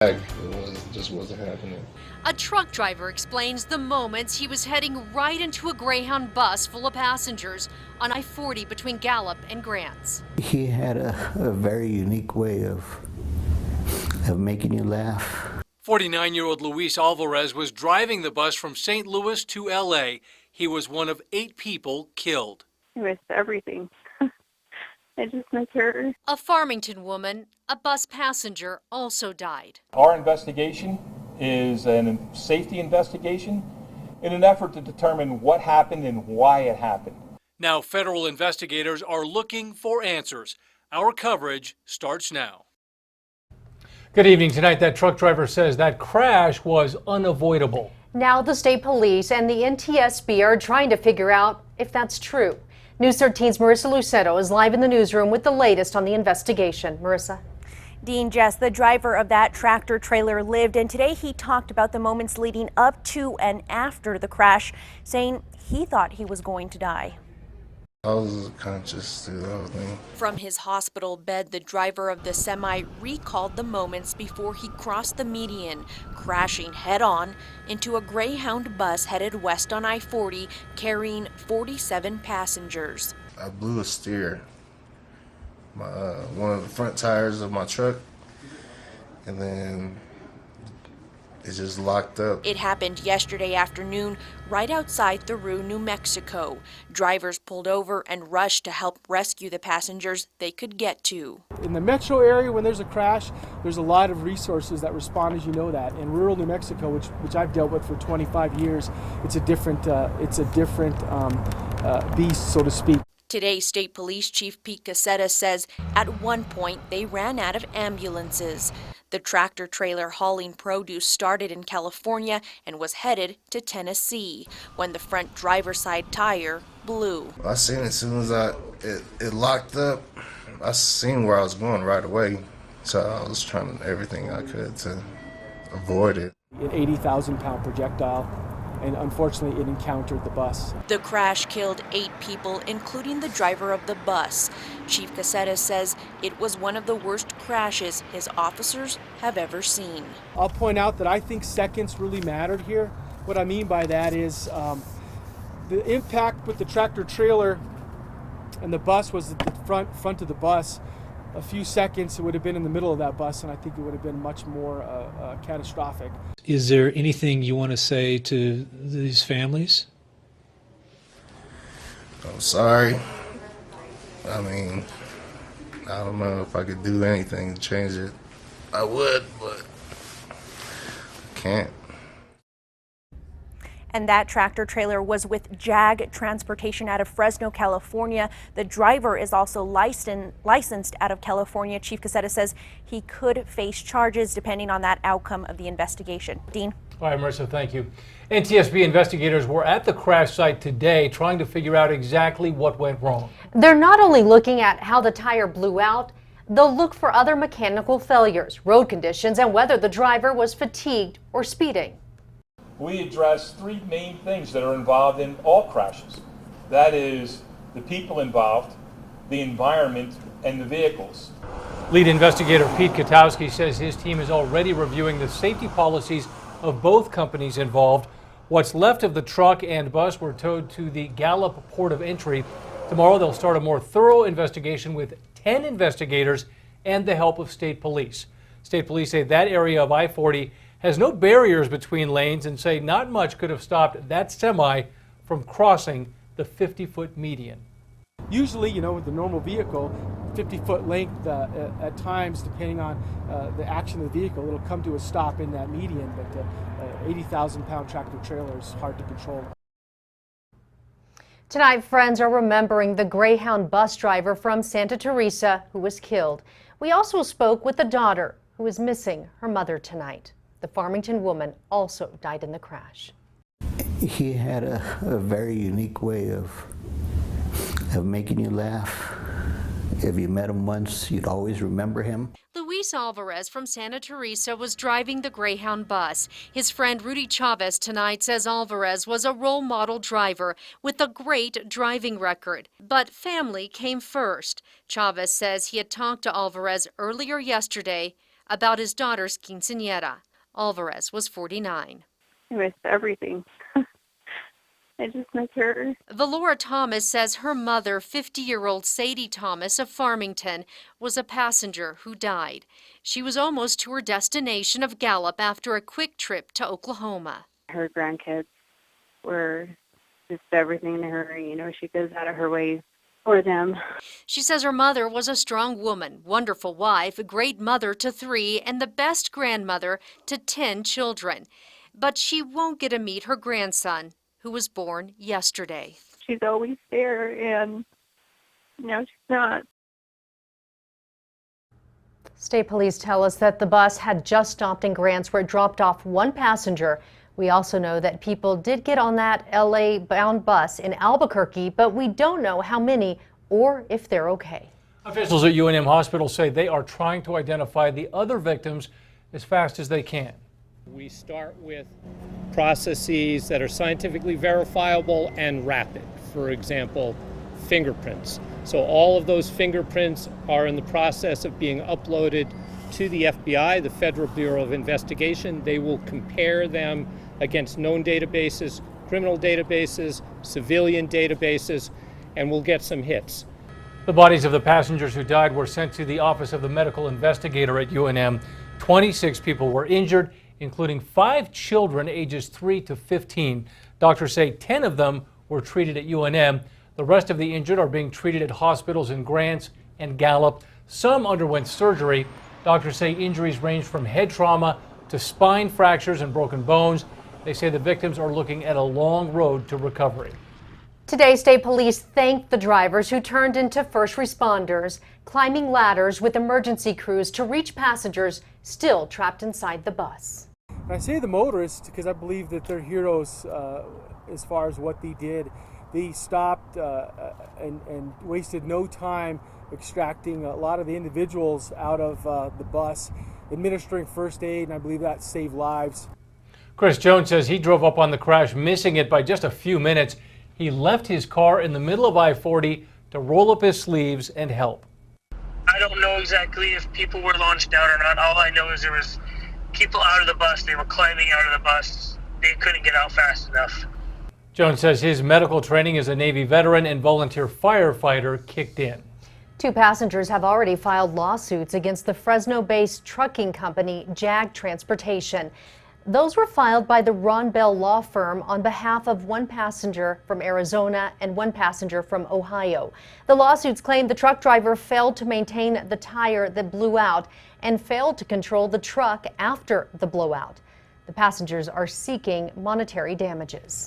Just wasn't happening. A truck driver explains the moments he was heading right into a Greyhound bus full of passengers on I-40 between Gallup and Grants. He had a very unique way of making you laugh. 49-year-old Luis Alvarez was driving the bus from St. Louis to L.A. He was one of 8 people killed. I missed everything. I just miss her. A Farmington woman, a bus passenger, also died. Our investigation is a safety investigation in an effort to determine what happened and why it happened. Now federal investigators are looking for answers. Our coverage starts now. Good evening. Tonight, that truck driver says that crash was unavoidable. Now the state police and the NTSB are trying to figure out if that's true. News 13's Marissa Lucetto is live in the newsroom with the latest on the investigation. Marissa. Dean, Jess, the driver of that tractor trailer lived, and today he talked about the moments leading up to and after the crash, saying he thought he was going to die. I was conscious through the whole thing. From his hospital bed, the driver of the semi recalled the moments before he crossed the median, crashing head-on into a Greyhound bus headed west on I-40, carrying 47 passengers. I blew a steer. One of the front tires of my truck, and then it just locked up. It happened yesterday afternoon right outside Theroux, New Mexico. Drivers pulled over and rushed to help rescue the passengers they could get to. In the metro area, when there's a crash, there's a lot of resources that respond, as you know that. In rural New Mexico, which I've dealt with for 25 years, it's a different beast, so to speak. Today, State Police Chief Pete Casetta says at one point they ran out of ambulances. The tractor trailer hauling produce started in California and was headed to Tennessee when the front driver's side tire blew. I seen it as soon as it locked up. I seen where I was going right away, so I was trying everything I could to avoid it. An 80,000-pound projectile, and unfortunately it encountered the bus. The crash killed 8 people, including the driver of the bus. Chief Casetta says it was one of the worst crashes his officers have ever seen. I'll point out that I think seconds really mattered here. What I mean by that is the impact with the tractor trailer and the bus was at the front of the bus. A few seconds, it would have been in the middle of that bus, and I think it would have been much more catastrophic. Is there anything you want to say to these families? I'm sorry. I mean, I don't know if I could do anything to change it. I would, but I can't. And that tractor trailer was with JAG Transportation out of Fresno, California. The driver is also licensed out of California. Chief Casetta says he could face charges depending on that outcome of the investigation. Dean. All right, Marissa, thank you. NTSB investigators were at the crash site today trying to figure out exactly what went wrong. They're not only looking at how the tire blew out, they'll look for other mechanical failures, road conditions, and whether the driver was fatigued or speeding. We address 3 main things that are involved in all crashes. That is the people involved, the environment, and the vehicles. Lead investigator Pete Katowski says his team is already reviewing the safety policies of both companies involved. What's left of the truck and bus were towed to the Gallup port of entry. Tomorrow they'll start a more thorough investigation with 10 investigators and the help of state police. State police say that area of I-40 has no barriers between lanes and say not much could have stopped that semi from crossing the 50-foot median. Usually, with the normal vehicle, 50-foot length at times, depending on the action of the vehicle, it'll come to a stop in that median, but 80,000-pound tractor trailer is hard to control. Tonight, friends are remembering the Greyhound bus driver from Santa Teresa who was killed. We also spoke with the daughter who is missing her mother tonight. The Farmington woman also died in the crash. He had a very unique way of making you laugh. If you met him once, you'd always remember him. Luis Alvarez from Santa Teresa was driving the Greyhound bus. His friend Rudy Chavez tonight says Alvarez was a role model driver with a great driving record. But family came first. Chavez says he had talked to Alvarez earlier yesterday about his daughter's quinceañera. Alvarez was 49. I missed everything. I just miss her. Valora Thomas says her mother, 50-year-old Sadie Thomas of Farmington, was a passenger who died. She was almost to her destination of Gallup after a quick trip to Oklahoma. Her grandkids were just everything to her. You know, she goes out of her way for them. She says her mother was a strong woman, wonderful wife, a great mother to 3, and the best grandmother to 10 children. But she won't get to meet her grandson, who was born yesterday. She's always there, and now she's not. State police tell us that the bus had just stopped in Grants where it dropped off one passenger. We also know that people did get on that LA-bound bus in Albuquerque, but we don't know how many or if they're okay. Officials at UNM Hospital say they are trying to identify the other victims as fast as they can. We start with processes that are scientifically verifiable and rapid. For example, fingerprints. So all of those fingerprints are in the process of being uploaded to the FBI, the Federal Bureau of Investigation. They will compare them against known databases, criminal databases, civilian databases, and we'll get some hits. The bodies of the passengers who died were sent to the Office of the Medical Investigator at UNM. 26 people were injured, including 5 children ages 3 to 15. Doctors say 10 of them were treated at UNM. The rest of the injured are being treated at hospitals in Grants and Gallup. Some underwent surgery. Doctors say injuries range from head trauma to spine fractures and broken bones. They say the victims are looking at a long road to recovery. Today, state police thanked the drivers who turned into first responders, climbing ladders with emergency crews to reach passengers still trapped inside the bus. And I say the motorists because I believe that they're heroes as far as what they did. They stopped and wasted no time extracting a lot of the individuals out of the bus, administering first aid, and I believe that saved lives. Chris Jones says he drove up on the crash, missing it by just a few minutes. He left his car in the middle of I-40 to roll up his sleeves and help. I don't know exactly if people were launched out or not. All I know is there was people out of the bus. They were climbing out of the bus. They couldn't get out fast enough. Jones says his medical training as a Navy veteran and volunteer firefighter kicked in. 2 passengers have already filed lawsuits against the Fresno-based trucking company JAG Transportation. Those were filed by the Ron Bell law firm on behalf of 1 passenger from Arizona and 1 passenger from Ohio. The lawsuits claim the truck driver failed to maintain the tire that blew out and failed to control the truck after the blowout. The passengers are seeking monetary damages.